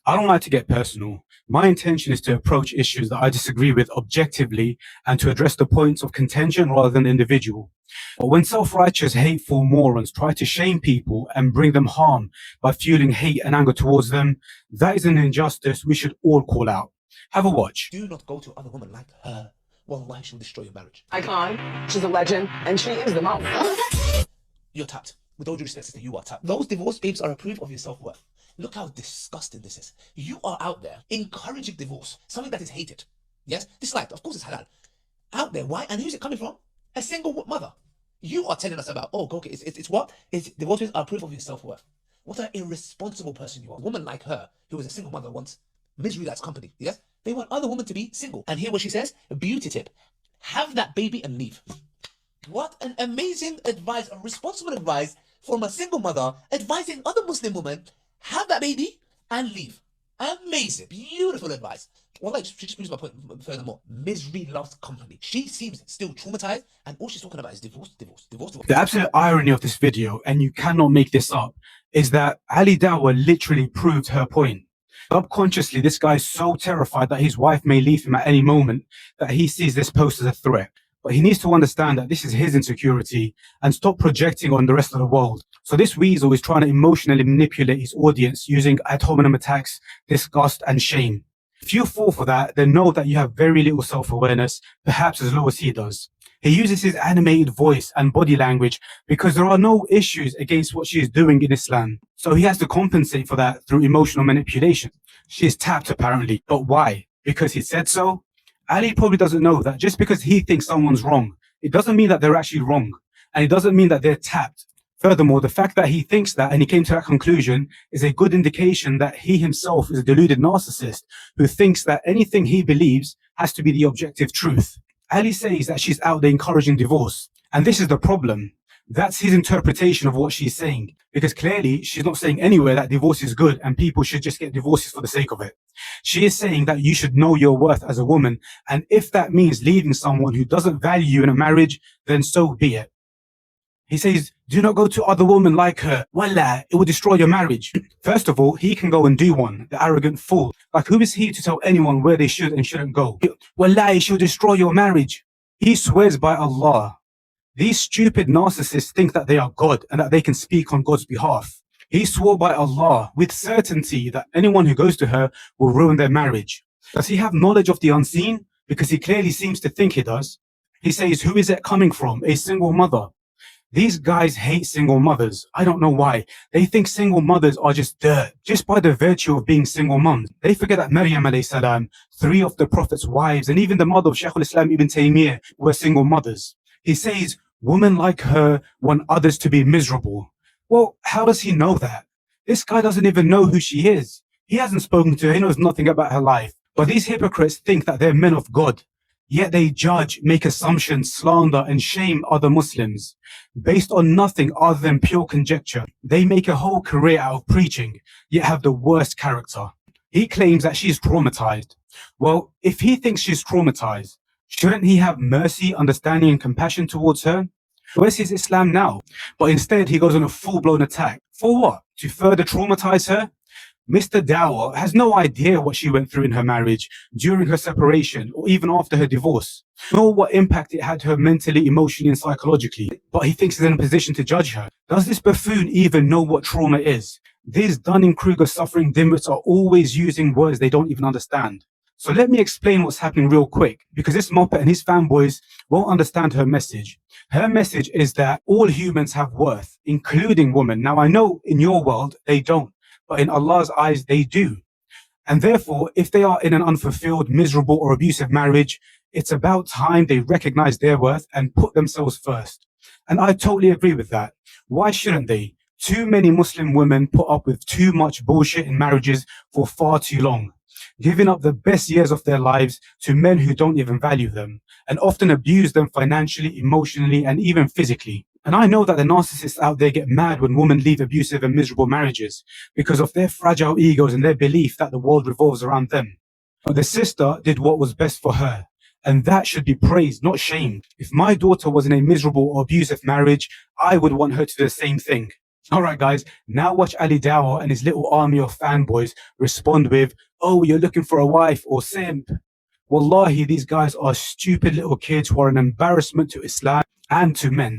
I don't like to get personal. My intention is to approach issues that I disagree with objectively and to address the points of contention rather than individual. But when self-righteous, hateful morons try to shame people and bring them harm by fueling hate and anger towards them, that is an injustice we should all call out. Have a watch. Do not go to other women like her. Wallahi, she'll destroy your marriage. Icon, she's a legend, and she is the mom. You're tapped. With all due respect, sister, you are tapped. Those divorce babes are a proof of your self-worth. Look how disgusting this is. You are out there encouraging divorce, something that is hated. Yes, disliked. Of course it's halal. Out there, why? And who's it coming from? A single mother. You are telling us about, oh, okay, it's what? It's divorce babes are proof of your self-worth. What an irresponsible person you are. A woman like her, who is a single mother, wants misery that's company. Yes? They want other women to be single. And hear what she says? A beauty tip. Have that baby and leave. What an amazing advice, a responsible advice from a single mother advising other Muslim women, have that baby and leave. Amazing, beautiful advice. Well, like, she just proves my point furthermore. Misery loves company. She seems still traumatized, and all she's talking about is divorce. The absolute irony of this video, and you cannot make this up, is that Ali Dawa literally proved her point. Subconsciously, this guy is so terrified that his wife may leave him at any moment that he sees this post as a threat. But he needs to understand that this is his insecurity and stop projecting on the rest of the world. So this weasel is trying to emotionally manipulate his audience using ad hominem attacks, disgust, and shame. If you fall for that, then know that you have very little self-awareness, perhaps as low as he does. He uses his animated voice and body language because there are no issues against what she is doing in Islam. So he has to compensate for that through emotional manipulation. She is tapped apparently, but why? Because he said so? Ali probably doesn't know that just because he thinks someone's wrong, it doesn't mean that they're actually wrong. And it doesn't mean that they're tapped. Furthermore, the fact that he thinks that and he came to that conclusion is a good indication that he himself is a deluded narcissist who thinks that anything he believes has to be the objective truth. Ali says that she's out there encouraging divorce. And this is the problem. That's his interpretation of what she's saying. Because clearly, she's not saying anywhere that divorce is good and people should just get divorces for the sake of it. She is saying that you should know your worth as a woman. And if that means leaving someone who doesn't value you in a marriage, then so be it. He says, do not go to other women like her. Wallah, it will destroy your marriage. First of all, he can go and do one, the arrogant fool. Like, who is he to tell anyone where they should and shouldn't go? Wallah, she'll destroy your marriage. He swears by Allah. These stupid narcissists think that they are God and that they can speak on God's behalf. He swore by Allah with certainty that anyone who goes to her will ruin their marriage. Does he have knowledge of the unseen? Because he clearly seems to think he does. He says, who is it coming from? A single mother. These guys hate single mothers. I don't know why. They think single mothers are just dirt, just by the virtue of being single moms. They forget that Maryam alayhi salam, 3 of the Prophet's wives, and even the mother of Shaykh al-Islam Ibn Taymiyyah were single mothers. He says, women like her want others to be miserable. Well, how does he know that? This guy doesn't even know who she is. He hasn't spoken to her. He knows nothing about her life. But these hypocrites think that they're men of God. Yet they judge, make assumptions, slander, and shame other Muslims based on nothing other than pure conjecture. They make a whole career out of preaching, yet have the worst character. He claims that she's traumatized. Well, if he thinks she's traumatized, shouldn't he have mercy, understanding, and compassion towards her? Where's his Islam now? But instead, he goes on a full-blown attack. For what? To further traumatize her? Mr. Dawah has no idea what she went through in her marriage, during her separation, or even after her divorce, nor what impact it had her mentally, emotionally, and psychologically. But he thinks he's in a position to judge her. Does this buffoon even know what trauma is? These Dunning-Kruger suffering dimwits are always using words they don't even understand. So let me explain what's happening real quick, because this Moppet and his fanboys won't understand her message. Her message is that all humans have worth, including women. Now, I know in your world they don't, but in Allah's eyes they do. And therefore, if they are in an unfulfilled, miserable, or abusive marriage, it's about time they recognize their worth and put themselves first. And I totally agree with that. Why shouldn't they? Too many Muslim women put up with too much bullshit in marriages for far too long, giving up the best years of their lives to men who don't even value them, and often abuse them financially, emotionally, and even physically. And I know that the narcissists out there get mad when women leave abusive and miserable marriages because of their fragile egos and their belief that the world revolves around them. But the sister did what was best for her, and that should be praised, not shamed. If my daughter was in a miserable or abusive marriage, I would want her to do the same thing. Alright guys, now watch Ali Dawa and his little army of fanboys respond with, oh, you're looking for a wife or simp. Wallahi, these guys are stupid little kids who are an embarrassment to Islam and to men.